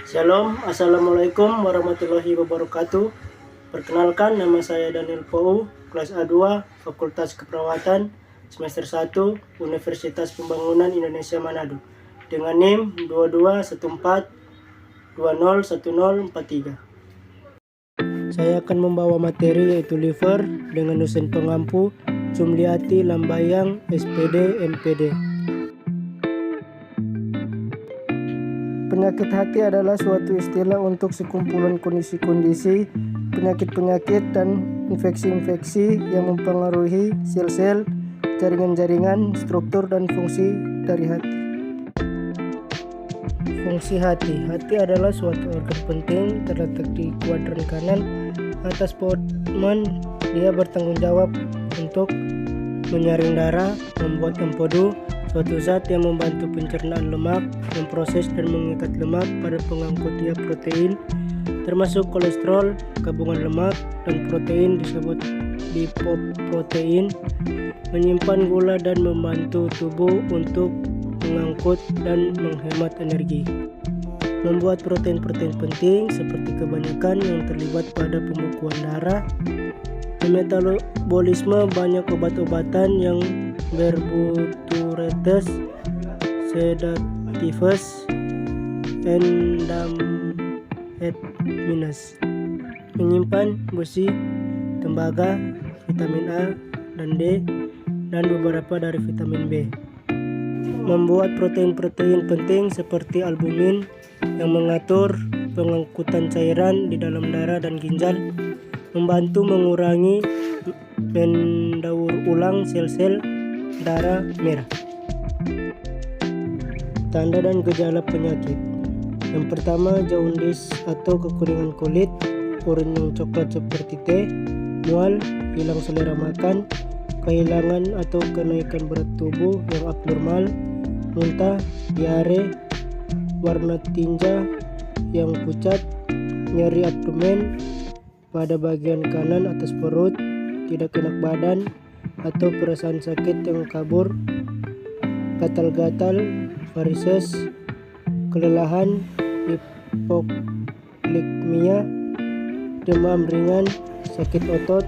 Shalom, Assalamualaikum warahmatullahi wabarakatuh. Perkenalkan, nama saya Daniel Pou, kelas A2, Fakultas Keperawatan, semester 1, Universitas Pembangunan Indonesia Manado, dengan NIM 2214201043. Saya akan membawa materi yaitu liver dengan dosen pengampu Jumliati Lambayang, SPD, MPD. Penyakit hati adalah suatu istilah untuk sekumpulan kondisi-kondisi, penyakit-penyakit dan infeksi-infeksi yang mempengaruhi sel-sel, jaringan-jaringan, struktur dan fungsi dari hati. Fungsi hati. Hati adalah suatu organ penting terletak di kuadran kanan atas pomen. Dia bertanggung jawab untuk menyaring darah, membuat empedu, suatu zat yang membantu pencernaan lemak, memproses dan mengikat lemak pada pengangkutnya protein, termasuk kolesterol, gabungan lemak, dan protein disebut lipoprotein, menyimpan gula dan membantu tubuh untuk mengangkut dan menghemat energi. Membuat protein-protein penting seperti kebanyakan yang terlibat pada pembekuan darah, metabolisme banyak obat-obatan yang barbiturates, sedatifus, endamhetmines, menyimpan besi, tembaga, vitamin A dan D, dan beberapa dari vitamin B. Membuat protein-protein penting seperti albumin yang mengatur pengangkutan cairan di dalam darah dan ginjal, membantu mengurangi mendaur ulang sel-sel darah merah. Tanda dan gejala penyakit. Yang pertama, jaundice atau kekuningan kulit, urin yang coklat seperti teh, mual, hilang selera makan, kehilangan atau kenaikan berat tubuh yang abnormal, muntah, diare, warna tinja yang pucat, nyeri abdomen pada bagian kanan atas perut, tidak enak badan atau perasaan sakit yang kabur, gatal-gatal, varises, kelelahan, hipoglikemia, demam ringan, sakit otot,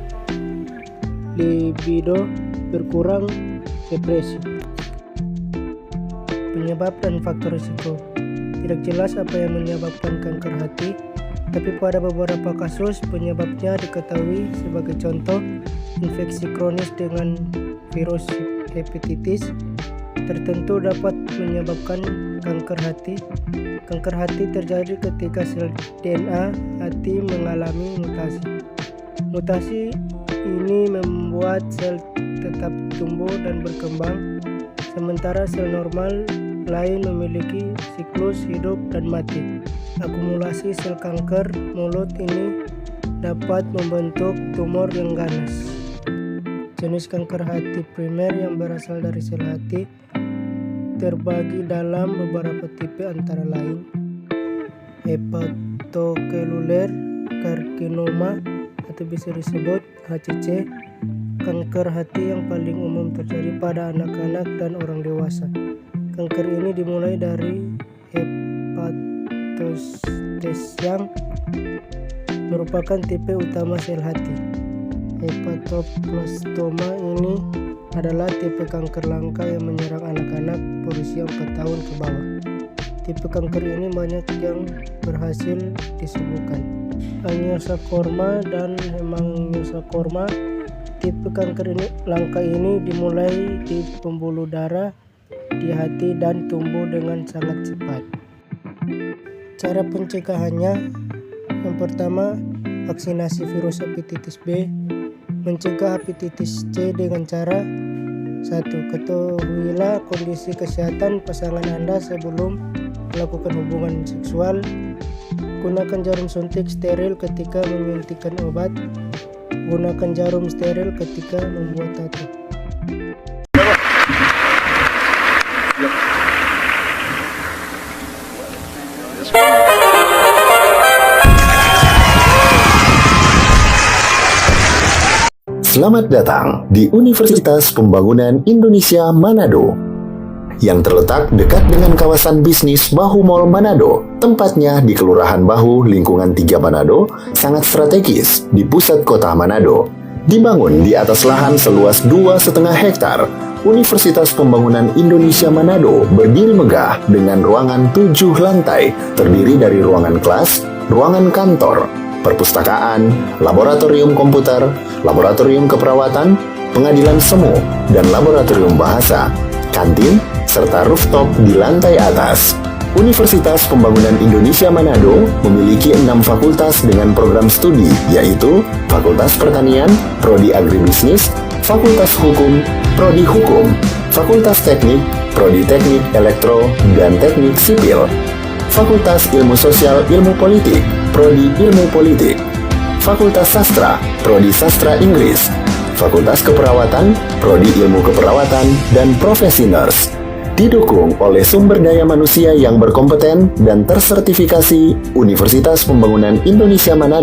libido berkurang, depresi. Penyebab dan faktor risiko. Tidak jelas apa yang menyebabkan kanker hati, tapi pada beberapa kasus penyebabnya diketahui. Sebagai contoh, infeksi kronis dengan virus hepatitis tertentu dapat menyebabkan kanker hati. Kanker hati terjadi ketika sel DNA hati mengalami mutasi. Mutasi ini membuat sel tetap tumbuh dan berkembang, sementara sel normal lain memiliki siklus hidup dan mati. Akumulasi sel kanker mulut ini dapat membentuk tumor yang ganas. Jenis kanker hati primer yang berasal dari sel hati terbagi dalam beberapa tipe, antara lain hepatocellular carcinoma atau bisa disebut HCC, kanker hati yang paling umum terjadi pada anak-anak dan orang dewasa. Kanker ini dimulai dari hepatocytes yang merupakan tipe utama sel hati. Hepatoblastoma ini adalah tipe kanker langka yang menyerang anak-anak berusia 4 tahun ke bawah. Tipe kanker ini banyak yang berhasil disembuhkan. Angiosarcoma dan hemangiosarcoma. Tipe kanker ini langka ini dimulai di pembuluh darah di hati dan tumbuh dengan sangat cepat. Cara pencegahannya, yang pertama, vaksinasi virus hepatitis B. Mencegah hepatitis C dengan cara 1. Ketahuilah kondisi kesehatan pasangan Anda sebelum melakukan hubungan seksual. Gunakan jarum suntik steril ketika menyuntikkan obat. Gunakan jarum steril ketika membuat tato. Selamat datang di Universitas Pembangunan Indonesia Manado. yang terletak dekat dengan kawasan bisnis Bahu Mall Manado. Tempatnya di Kelurahan Bahu, lingkungan 3 Manado, sangat strategis di pusat kota Manado. Dibangun di atas lahan seluas 2,5 hektar, Universitas Pembangunan Indonesia Manado berdiri megah dengan ruangan 7 lantai, terdiri dari ruangan kelas, ruangan kantor, perpustakaan, laboratorium komputer, laboratorium keperawatan, pengadilan semu, dan laboratorium bahasa, kantin, serta rooftop di lantai atas. Universitas Pembangunan Indonesia Manado memiliki 6 fakultas dengan program studi, yaitu Fakultas Pertanian, Prodi Agribisnis, Fakultas Hukum, Prodi Hukum, Fakultas Teknik, Prodi Teknik Elektro dan Teknik Sipil, Fakultas Ilmu Sosial Ilmu Politik, Prodi Ilmu Politik, Fakultas Sastra, Prodi Sastra Inggris, Fakultas Keperawatan, Prodi Ilmu Keperawatan, dan Profesi Nurse. Didukung oleh sumber daya manusia yang berkompeten dan tersertifikasi, Universitas Pembangunan Indonesia Manado